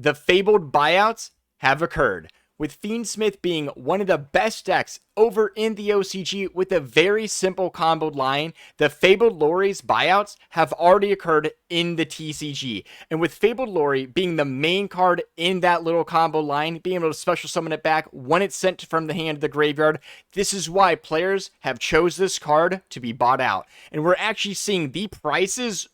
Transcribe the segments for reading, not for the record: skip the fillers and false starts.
The fabled buyouts have occurred, with Fiendsmith being one of the best decks over in the OCG with a very simple comboed line. The Fabled Lurrie's buyouts have already occurred in the TCG, and with Fabled Lurrie being the main card in that little combo line, being able to special summon it back when it's sent from the hand to the graveyard, this is why players have chose this card to be bought out. And we're actually seeing the prices,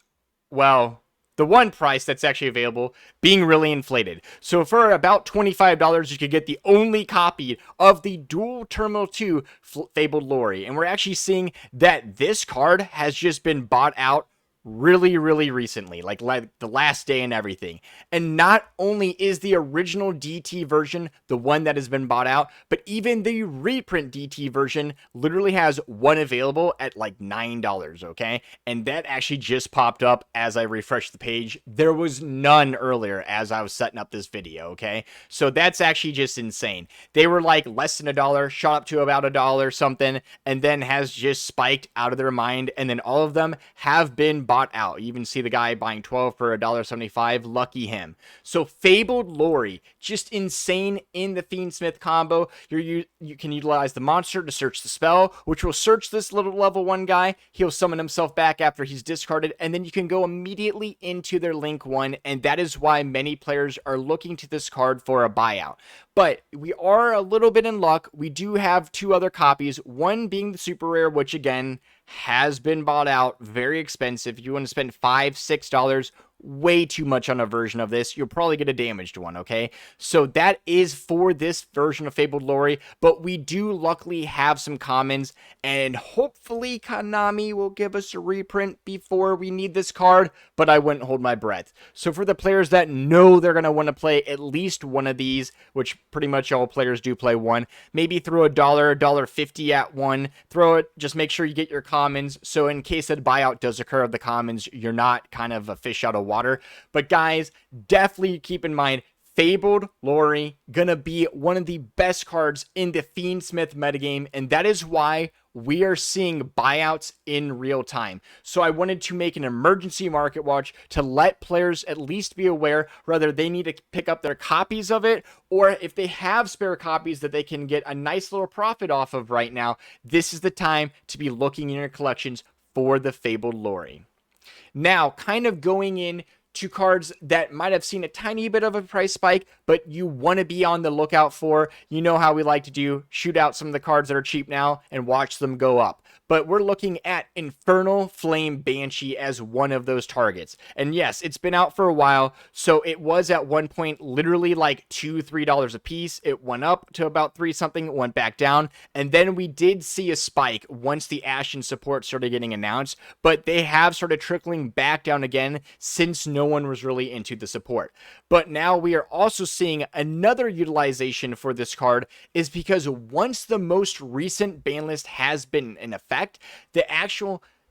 well, the one price that's actually available being really inflated. So for about $25, you could get the only copy of the Dual Terminal 2 Fabled Lurrie. And we're actually seeing that this card has just been bought out really recently, like the last day and everything. And not only is the original DT version the one that has been bought out, but even the reprint DT version literally has one available at like $9, okay? And that actually just popped up as I refreshed the page. There was none earlier as I was setting up this video, okay? So that's actually just insane. They were like less than $1, shot up to about $1 something, and then has just spiked out of their mind, and then all of them have been bought out. You even see the guy buying 12 for $1.75. Lucky him. So Fabled Lurrie, just insane in the Fiendsmith combo. You can utilize the monster to search the spell, which will search this little level 1 guy. He'll summon himself back after he's discarded, and then you can go immediately into their link 1, and that is why many players are looking to this card for a buyout. But we are a little bit in luck. We do have 2 other copies, one being the super rare, which again has been bought out, very expensive. If you want to spend $5, $6, way too much on a version of this, you'll probably get a damaged one, okay? So that is for this version of Fabled Lurrie, but we do luckily have some commons, and hopefully Konami will give us a reprint before we need this card, but I wouldn't hold my breath. So for the players that know they're going to want to play at least one of these, which pretty much all players do play one, maybe throw $1, $1.50 at one, throw it, just make sure you get your commons, so in case that buyout does occur of the commons, you're not kind of a fish out of water. But guys, definitely keep in mind, Fabled Lurrie gonna be one of the best cards in the Fiendsmith metagame, and that is why we are seeing buyouts in real time. So I wanted to make an emergency market watch to let players at least be aware whether they need to pick up their copies of it, or if they have spare copies that they can get a nice little profit off of right now, this is the time to be looking in your collections for the Fabled Lurrie. Now, kind of going in to cards that might have seen a tiny bit of a price spike, but you want to be on the lookout for. You know how we like to do, shoot out some of the cards that are cheap now and watch them go up. But we're looking at Infernal Flame Banshee as one of those targets. And yes, it's been out for a while, so it was at one point literally like $2, $3 a piece. It went up to about 3 something, went back down, and then we did see a spike once the Ashen support started getting announced, but they have started trickling back down again since no one was really into the support. But now we are also seeing another utilization for this card is because once the most recent ban list has been in effect, the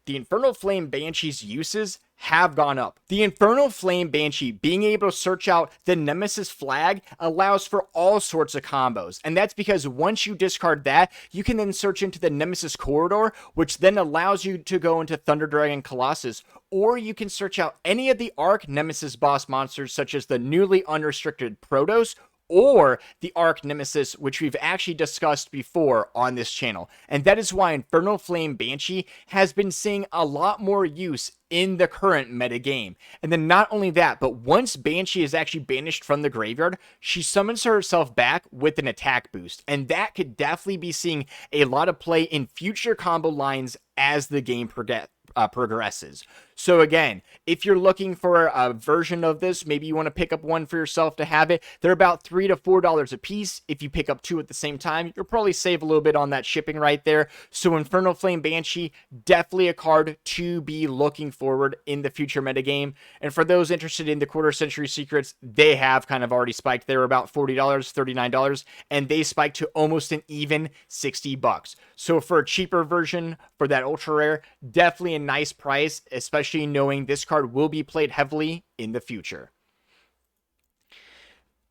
Infernal Flame Banshee's uses have gone up. The Infernal Flame Banshee being able to search out the Nemesis flag allows for all sorts of combos. And that's because once you discard that, you can then search into the Nemesis corridor, which then allows you to go into Thunder Dragon Colossus, or you can search out any of the Arc Nemesis boss monsters such as the newly unrestricted Protoss, or the Arc Nemesis, which we've actually discussed before on this channel. And that is why Infernal Flame Banshee has been seeing a lot more use in the current meta game. And then not only that, but once Banshee is actually banished from the graveyard, she summons herself back with an attack boost. And that could definitely be seeing a lot of play in future combo lines as the game progresses. So again, if you're looking for a version of this, maybe you want to pick up one for yourself to have it, they're about $3 to $4 a piece. If you pick up 2 at the same time, you'll probably save a little bit on that shipping right there. So Infernal Flame Banshee, definitely a card to be looking forward in the future metagame. And for those interested in the Quarter Century Secrets, they have kind of already spiked. They were about $40, $39, and they spiked to almost an even $60. So for a cheaper version, for that ultra rare, definitely a nice price, especially knowing this card will be played heavily in the future.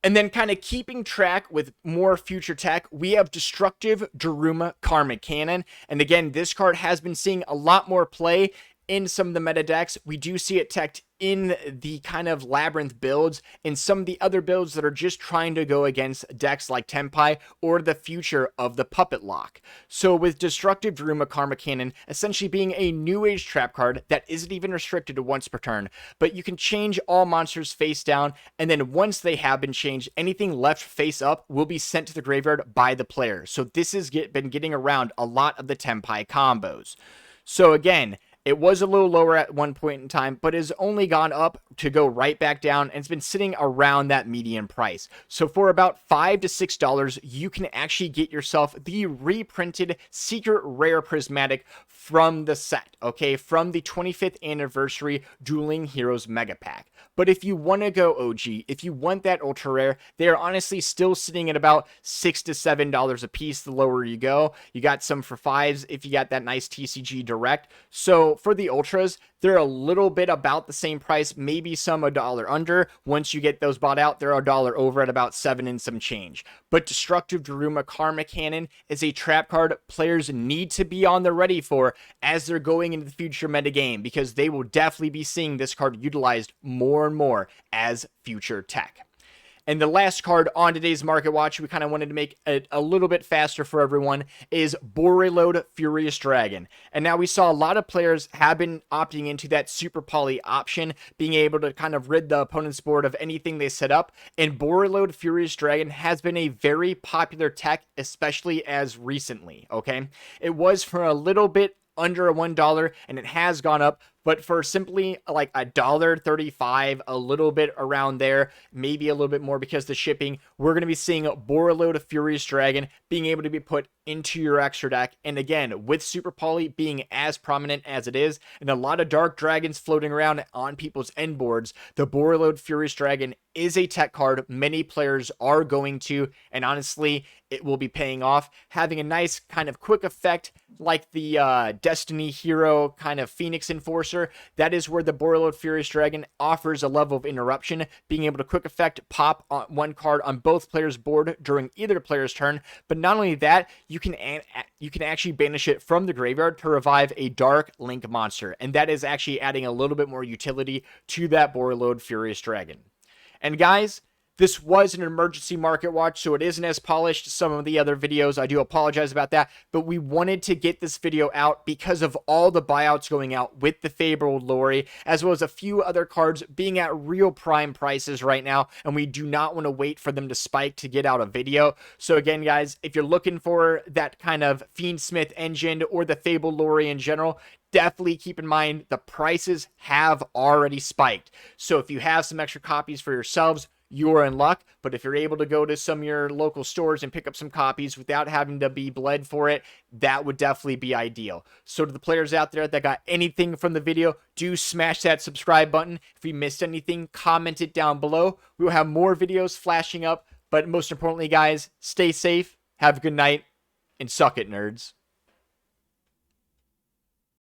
And then kind of keeping track with more future tech, we have Destructive Daruma Karmic Cannon. And again, this card has been seeing a lot more play in some of the meta decks. We do see it teched in the kind of labyrinth builds and some of the other builds that are just trying to go against decks like Tenpai or the future of the Puppet Lock. So with Destructive Daruma Karma Cannon essentially being a new age trap card that isn't even restricted to once per turn, but you can change all monsters face down, and then once they have been changed, anything left face up will be sent to the graveyard by the player. So this has been getting around a lot of the Tenpai combos. So again, it was a little lower at one point in time, but has only gone up to go right back down, and it's been sitting around that median price. So for about $5 to $6, you can actually get yourself the reprinted Secret Rare Prismatic from the set, okay, from the 25th anniversary Dueling Heroes Mega Pack. But if you want to go OG, if you want that ultra rare, they are honestly still sitting at about $6 to $7 a piece the lower you go. You got some for $5s if you got that nice TCG Direct. So for the ultras, they're a little bit about the same price, maybe some $1 under. Once you get those bought out, they're $1 over at about $7 and some change. But Destructive Daruma Karma Cannon is a trap card players need to be on the ready for as they're going into the future metagame, because they will definitely be seeing this card utilized more and more as future tech. And the last card on today's Market Watch, we kind of wanted to make it a little bit faster for everyone, is Borreload Furious Dragon. And now we saw a lot of players have been opting into that Super Poly option, being able to kind of rid the opponent's board of anything they set up. And Borreload Furious Dragon has been a very popular tech, especially as recently, okay? It was for a little bit under $1, and it has gone up, but for simply like $1.35, a little bit around there, maybe a little bit more because the shipping, we're going to be seeing Borreload Furious Dragon being able to be put into your extra deck. And again, with Super Poly being as prominent as it is, and a lot of Dark Dragons floating around on people's end boards, the Borreload Furious Dragon is a tech card many players are going to, and honestly, it will be paying off, having a nice kind of quick effect like the Destiny Hero kind of Phoenix Enforcer. That is where the Borreload Furious Dragon offers a level of interruption, being able to quick effect pop on one card on both players' board during either player's turn. But not only that, you can actually banish it from the graveyard to revive a Dark Link monster, and that is actually adding a little bit more utility to that Borreload Furious Dragon. And guys, this was an emergency market watch, so it isn't as polished as some of the other videos. I do apologize about that, but we wanted to get this video out because of all the buyouts going out with the Fabled Lurrie, as well as a few other cards being at real prime prices right now, and we do not want to wait for them to spike to get out a video. So again, guys, if you're looking for that kind of Fiendsmith engine or the Fabled Lurrie in general, definitely keep in mind the prices have already spiked. So if you have some extra copies for yourselves, you're in luck. But if you're able to go to some of your local stores and pick up some copies without having to be bled for it, that would definitely be ideal. So to the players out there that got anything from the video, do smash that subscribe button. If you missed anything, comment it down below. We will have more videos flashing up. But most importantly, guys, stay safe, have a good night, and suck it, nerds.